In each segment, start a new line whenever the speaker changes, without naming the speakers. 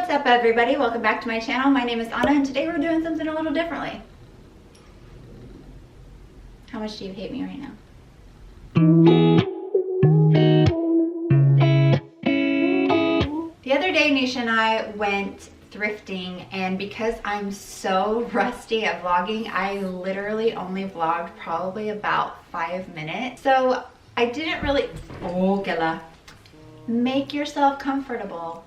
What's up everybody? Welcome back to my channel. My name is Anna and today we're doing something a little differently. How much do you hate me right now? The other day Nisha and I went thrifting, and because I'm so rusty at vlogging, I literally only vlogged probably about 5 minutes. So I didn't really, make yourself comfortable.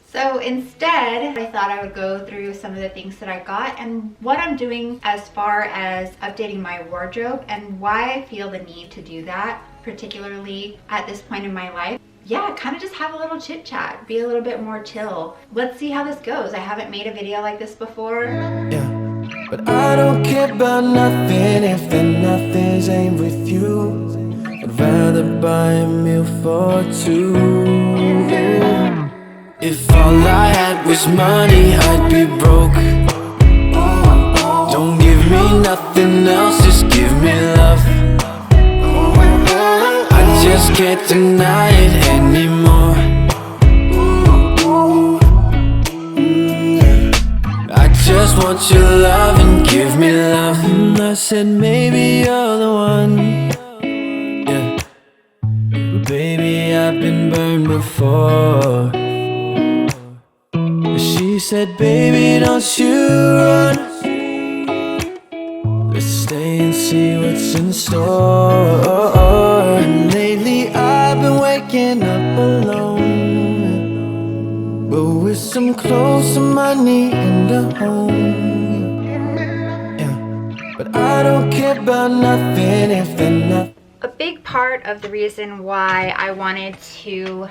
So instead, I thought I would go through some of the things that I got and what I'm doing as far as updating my wardrobe and why I feel the need to do that, particularly at this point in my life. Yeah, kind of just have a little chit chat, be a little bit more chill. Let's see how this goes. I haven't made a video like this before.
Yeah, but I don't care about nothing if the nothing's ain't with you. I'd rather buy a meal for two. If all I had was money, I'd be broke. Don't give me nothing else, just give me love. I just can't deny it anymore. I just want your love and give me love. And I said maybe you're the one. Yeah, but baby I've been burned before. She said, baby, don't you run. Let's stay and see what's in store. And lately I've been waking up alone, but with some clothes, some money, and a home. Yeah, but I don't care about nothing if they're not.
A big part of the reason why I wanted to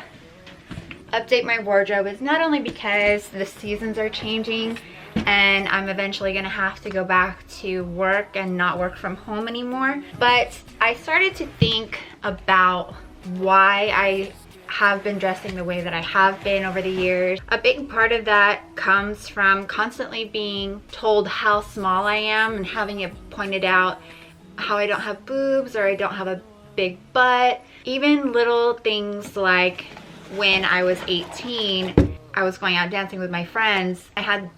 update my wardrobe is not only because the seasons are changing and I'm eventually gonna have to go back to work and not work from home anymore, but I started to think about why I have been dressing the way that I have been over the years. A big part of that comes from constantly being told how small I am and having it pointed out how I don't have boobs or I don't have a big butt. Even little things like when I was 18, I was going out dancing with my friends. I had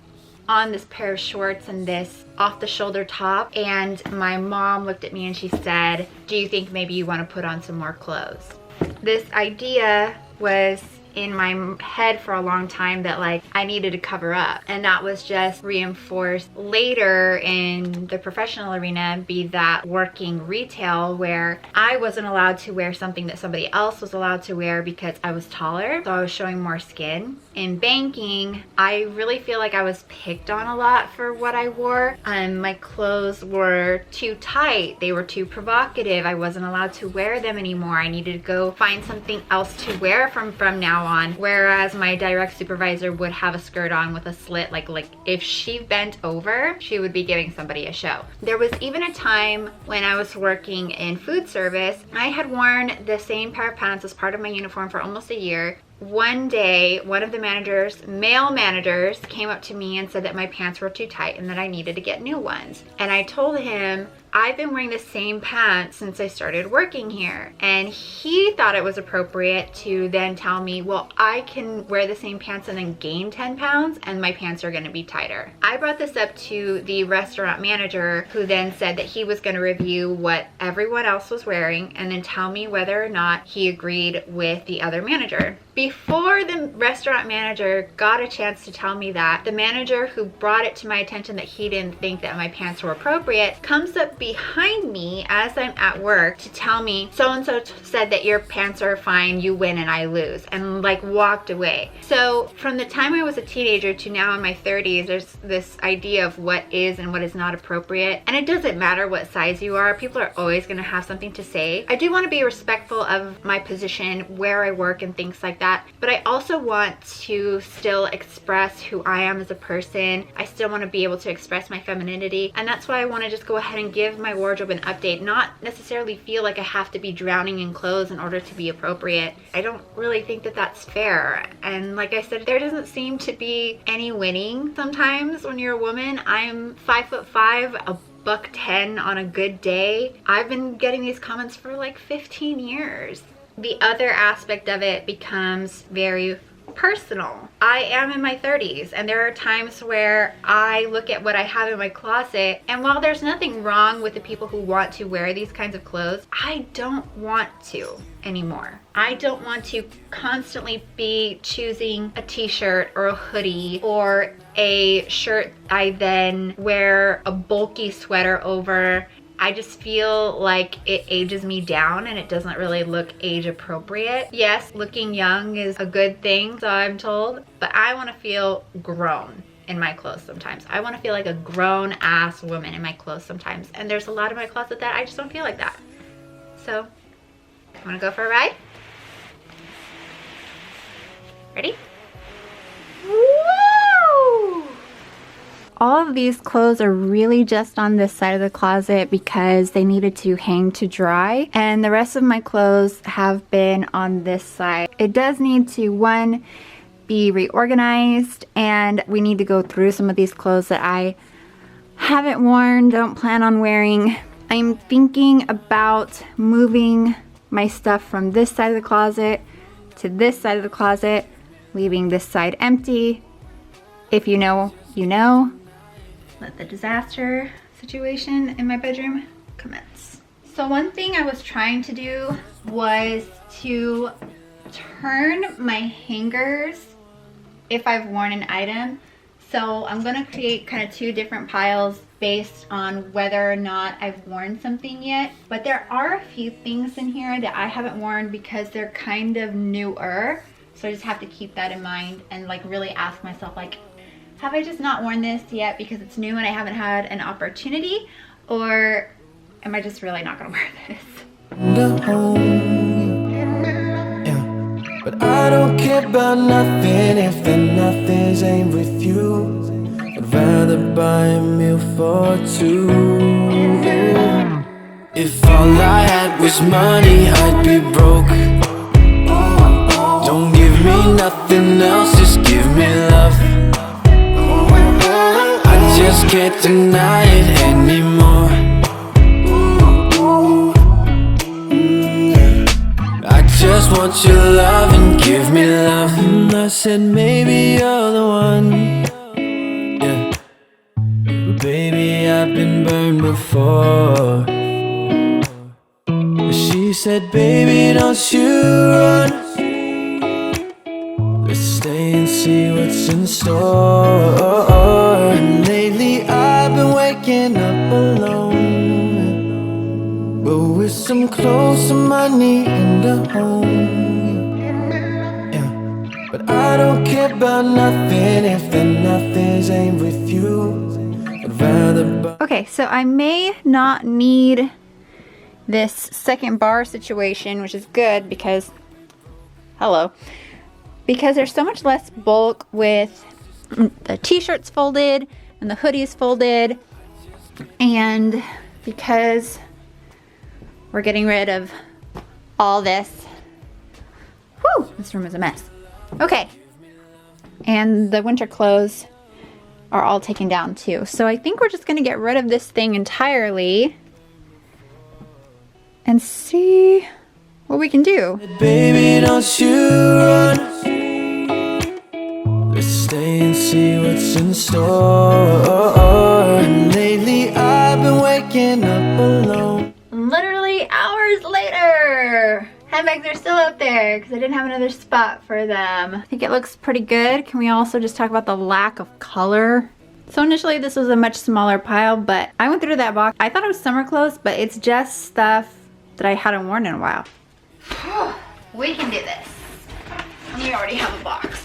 on this pair of shorts and this off-the-shoulder top, and my mom looked at me and she said, "Do you think maybe you want to put on some more clothes?" This idea was in my head for a long time that like I needed to cover up, and that was just reinforced later in the professional arena, be that working retail, where I wasn't allowed to wear something that somebody else was allowed to wear because I was taller, so I was showing more skin. In banking, I really feel like I was picked on a lot for what I wore. My clothes were too tight, they were too provocative, I wasn't allowed to wear them anymore. I needed to go find something else to wear from now on, whereas my direct supervisor would have a skirt on with a slit, like if she bent over, she would be giving somebody a show. There was even a time when I was working in food service, I had worn the same pair of pants as part of my uniform for almost a year. One day, one of the managers, male managers, came up to me and said that my pants were too tight and that I needed to get new ones. And I told him, I've been wearing the same pants since I started working here. And he thought it was appropriate to then tell me, well, I can wear the same pants and then gain 10 pounds and my pants are gonna be tighter. I brought this up to the restaurant manager, who then said that he was gonna review what everyone else was wearing and then tell me whether or not he agreed with the other manager. Before the restaurant manager got a chance to tell me that, the manager who brought it to my attention that he didn't think that my pants were appropriate comes up behind me as I'm at work to tell me, so-and-so said that your pants are fine, you win and I lose, and like walked away. So from the time I was a teenager to now in my 30s, there's this idea of what is and what is not appropriate. And it doesn't matter what size you are, people are always gonna have something to say. I do wanna be respectful of my position, where I work and things like that, but I also want to still express who I am as a person. I still want to be able to express my femininity, and that's why I want to just go ahead and give my wardrobe an update, not necessarily feel like I have to be drowning in clothes in order to be appropriate. I don't really think that that's fair, and like I said, there doesn't seem to be any winning sometimes when you're a woman. I'm 5'5", a $110 on a good day. I've been getting these comments for like 15 years. The other aspect of it becomes very personal. I am in my 30s and there are times where I look at what I have in my closet, and while there's nothing wrong with the people who want to wear these kinds of clothes, I don't want to anymore. I don't want to constantly be choosing a t-shirt or a hoodie or a shirt I then wear a bulky sweater over. I just feel like it ages me down and it doesn't really look age appropriate. Yes, looking young is a good thing, so I'm told, but I want to feel grown in my clothes sometimes. I want to feel like a grown ass woman in my clothes sometimes, and there's a lot of my closet that I just don't feel like that. So, want to go for a ride? Ready? Woo! All of these clothes are really just on this side of the closet because they needed to hang to dry, and the rest of my clothes have been on this side. It does need to, one, be reorganized, and we need to go through some of these clothes that I haven't worn, don't plan on wearing. I'm thinking about moving my stuff from this side of the closet to this side of the closet, leaving this side empty. If you know, you know. Let the disaster situation in my bedroom commence. So one thing I was trying to do was to turn my hangers if I've worn an item. So I'm gonna create kind of two different piles based on whether or not I've worn something yet. But there are a few things in here that I haven't worn because they're kind of newer. So I just have to keep that in mind and like really ask myself, like, have I just not worn this yet because it's new and I haven't had an opportunity? Or am I just really not gonna wear this?
Yeah. But I don't care about nothing if the nothing's ain't with you. I'd rather buy a meal for two. If all I had was money, I'd be broke. Don't give me nothing else, just give me love. Just can't deny it anymore. I just want your love and give me love. And I said maybe you're the one. Yeah. But baby, I've been burned before. But she said, baby, don't you run. Let's stay and see what's in store. And lately I've been waking up alone, but with some clothes, some money, and a home. Yeah. But I don't care about nothing if the nothing's ain't with you. I'd rather
Okay, so I may not need this second bar situation, which is good because, hello, because there's so much less bulk with the t-shirts folded and the hoodies folded, and because we're getting rid of all this. Whew, this room is a mess. Okay, and the winter clothes are all taken down too. So I think we're just gonna get rid of this thing entirely and see what we can do.
Baby, don't you run. Let's stay and see what's in store. And lately I've been waking up alone.
Literally hours later. Handbags are still up there because I didn't have another spot for them. I think it looks pretty good. Can we also just talk about the lack of color? So initially this was a much smaller pile, but I went through that box. I thought it was summer clothes, but it's just stuff that I hadn't worn in a while. We can do this. And we already have a box.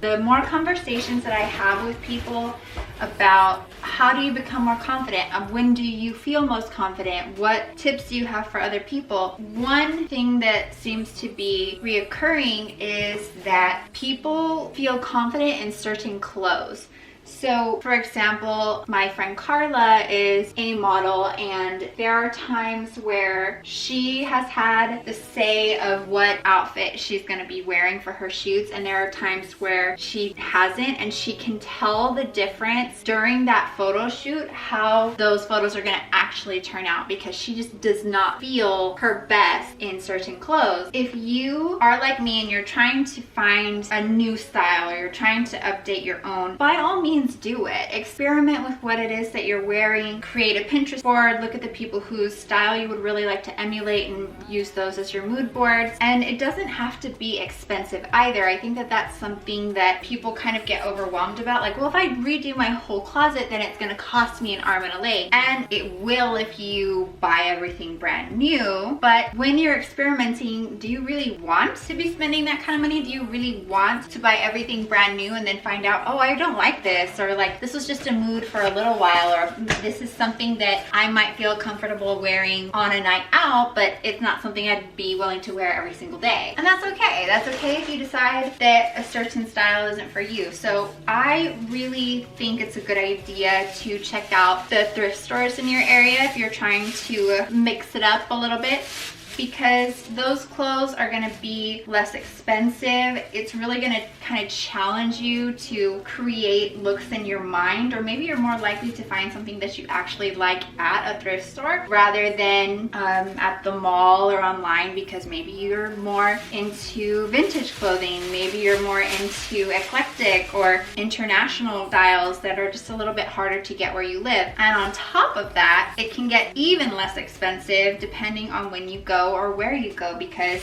The more conversations that I have with people about how do you become more confident, when do you feel most confident, what tips do you have for other people, one thing that seems to be reoccurring is that people feel confident in certain clothes. So for example, my friend Carla is a model, and there are times where she has had the say of what outfit she's going to be wearing for her shoots, and there are times where she hasn't, and she can tell the difference during that photo shoot how those photos are going to actually turn out, because she just does not feel her best in certain clothes. If you are like me and you're trying to find a new style, or you're trying to update your own, by all means do it. Experiment with what it is that you're wearing. Create a Pinterest board. Look at the people whose style you would really like to emulate and use those as your mood boards. And it doesn't have to be expensive either. I think that that's something that people kind of get overwhelmed about. Like, well, if I redo my whole closet, then it's going to cost me an arm and a leg. And it will if you buy everything brand new. But when you're experimenting, do you really want to be spending that kind of money? Do you really want to buy everything brand new and then find out, oh, I don't like this, or like this was just a mood for a little while, or this is something that I might feel comfortable wearing on a night out, but it's not something I'd be willing to wear every single day. And that's okay. That's okay if you decide that a certain style isn't for you. So I really think it's a good idea to check out the thrift stores in your area if you're trying to mix it up a little bit, because those clothes are going to be less expensive. It's really going to kind of challenge you to create looks in your mind, or maybe you're more likely to find something that you actually like at a thrift store rather than at the mall or online, because maybe you're more into vintage clothing, maybe you're more into eclectic or international styles that are just a little bit harder to get where you live. And on top of that, it can get even less expensive depending on when you go or where you go, because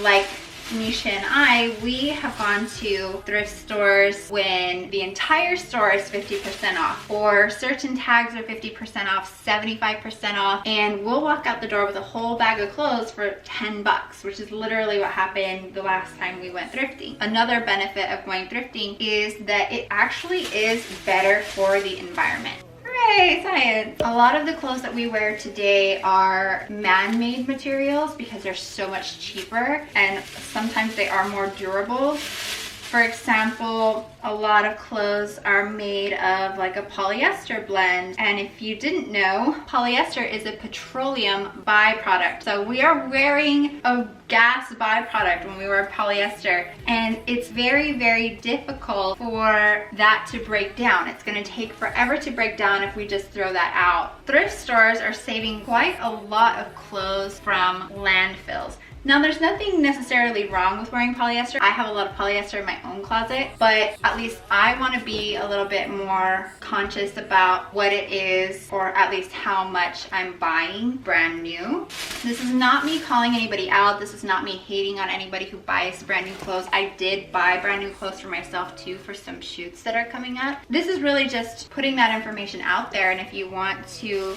like Nisha and I, we have gone to thrift stores when the entire store is 50% off, or certain tags are 50% off, 75% off, and we'll walk out the door with a whole bag of clothes for 10 bucks, which is literally what happened the last time we went thrifting. Another benefit of going thrifting is that it actually is better for the environment. Hooray, science! A lot of the clothes that we wear today are man-made materials because they're so much cheaper, and sometimes they are more durable. For example, a lot of clothes are made of like a polyester blend, and if you didn't know, polyester is a petroleum byproduct. So we are wearing a gas byproduct when we wear polyester, and it's very, very difficult for that to break down. It's going to take forever to break down if we just throw that out. Thrift stores are saving quite a lot of clothes from landfills. Now, there's nothing necessarily wrong with wearing polyester. I have a lot of polyester in my own closet, but at least I want to be a little bit more conscious about what it is, or at least how much I'm buying brand new. This is not me calling anybody out. This is not me hating on anybody who buys brand new clothes. I did buy brand new clothes for myself too, for some shoots that are coming up. This is really just putting that information out there, and if you want to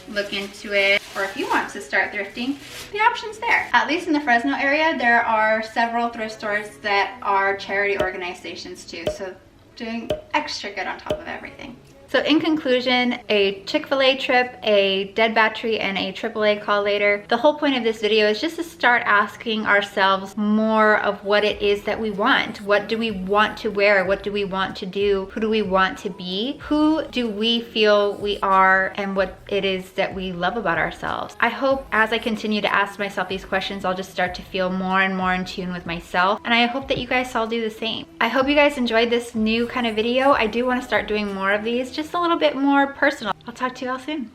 look into it, or if you want to start thrifting, the option's there. At least in the Fresno area, there are several thrift stores that are charity organizations too, so doing extra good on top of everything. So in conclusion, a Chick-fil-A trip, a dead battery, and a AAA call later. The whole point of this video is just to start asking ourselves more of what it is that we want. What do we want to wear? What do we want to do? Who do we want to be? Who do we feel we are, and what it is that we love about ourselves? I hope as I continue to ask myself these questions, I'll just start to feel more and more in tune with myself, and I hope that you guys all do the same. I hope you guys enjoyed this new kind of video. I do want to start doing more of these, just a little bit more personal. I'll talk to you all soon.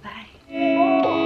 Bye.